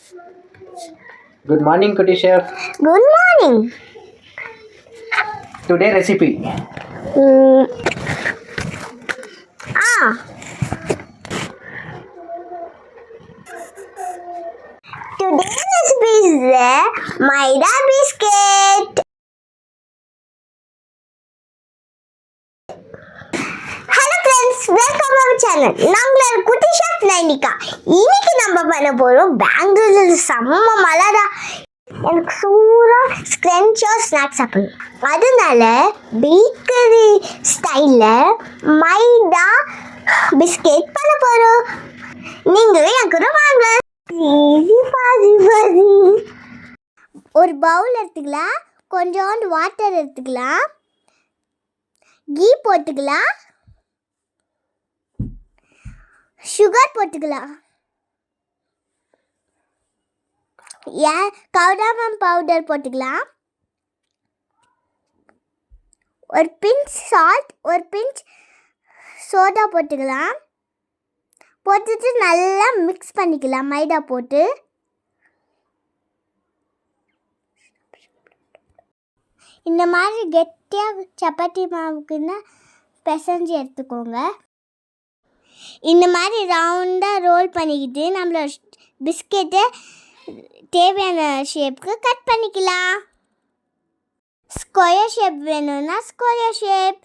Good morning, Kuti Chef. Good morning. Today recipe. Mm, ah, Today's recipe is the Maida biscuit. Hello friends, welcome our channel. நாங்கள குட்டி chef Nainika. இன்னைக்கு நம்ம பண்ண போறோம் பெங்களூர்ல செம்ம மழைடா. எனக்கு சூடா ஸ்க்ரன்ச்சா ஸ்நாக்ஸ் சாப்பிடணும். அதனால பேக்கரி ஸ்டைல்ல மைதா பிஸ்கெட் பண்ண போறோம். நீங்களும் என் கூட வாங்க. ஒரு பவுல் எடுத்துக்கலாம், கொஞ்சோண்டு வாட்டர் எடுத்துக்கலாம், கீ போட்டுக்கலாம், சுகர் போட்டுக்கலாம், கவுடாமம் பவுடர் போட்டுக்கலாம், ஒரு பிஞ்ச் சால்ட், ஒரு பிஞ்ச் சோடா போட்டுக்கலாம். போட்டுட்டு நல்லா மிக்ஸ் பண்ணிக்கலாம் மைதா போட்டு. இந்த மாதிரி கெட்டியாக சப்பாத்தி மாவுக்குன்னா பிசைஞ்சு எடுத்துக்கோங்க. இந்த மாதிரி ரவுண்டாக ரோல் பண்ணிக்கிட்டு நம்மளோட பிஸ்கெட்டை தேவையான ஷேப்புக்கு கட் பண்ணிக்கலாம். ஸ்கொயர் ஷேப் வேணும்னா ஸ்கொயர் ஷேப்,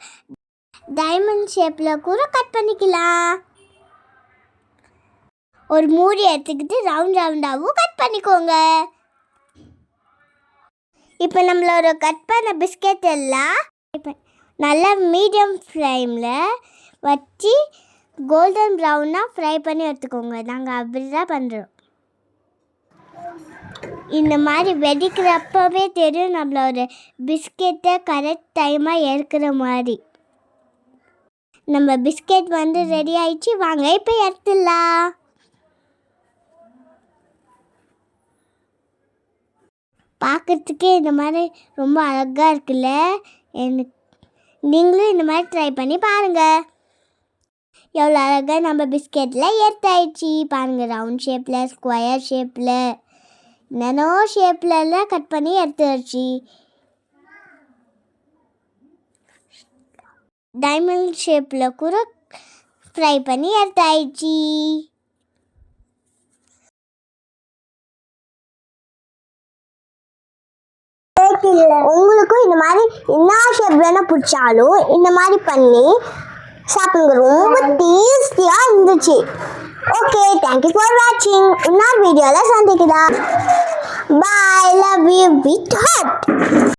டைமண்ட் ஷேப்பில் கூட கட் பண்ணிக்கலாம். ஒரு மூடி எடுத்துக்கிட்டு ரவுண்டாகவும் கட் பண்ணிக்கோங்க. இப்போ நம்மளோட கட் பண்ண பிஸ்கெட் எல்லாம் இப்போ நல்லா மீடியம் ஃப்ளேமில் வச்சு கோல்டன் ப்ரௌனாக ஃப்ரை பண்ணி எடுத்துக்கோங்க. நாங்கள் அப்படி தான் பண்ணுறோம். இந்த மாதிரி வெடிக்கிறப்பவே தெரியும் நம்மளோட பிஸ்கெட்டை கரெக்ட் டைமாக எடுக்கிற மாதிரி. நம்ம பிஸ்கெட் ரெடி ஆயிடுச்சு. வாங்க இப்போ எடுத்துடலாம். பார்க்குறதுக்கே இந்த மாதிரி ரொம்ப அழகாக இருக்குல்ல. நீங்களும் இந்த மாதிரி ட்ரை பண்ணி பாருங்கள். எவ்வளோ அழகாக நம்ம பிஸ்கெட்டில் எடுத்தாயிடுச்சு பாருங்கள். ரவுண்ட் ஷேப்பில், ஸ்கொயர் ஷேப்பில், என்னென்னோ ஷேப்லலாம் கட் பண்ணி எடுத்துடுச்சு. டைமண்ட் ஷேப்பில் கூட ஃப்ரை பண்ணி எடுத்தாயிடுச்சு. உங்களுக்கும் இந்த மாதிரி என்ன ஷேப் வேணால் பிடிச்சாலும் இந்த மாதிரி பண்ணி சாப்பிடுங்க. ரொம்ப டேஸ்டியாக இருந்துச்சு. ஓகே, தேங்க்யூ ஃபார் வாட்சிங். இன்னொரு வீடியோவில் சந்திக்கலாம். பாய், லவ் யூ, பிட் ஹாட்.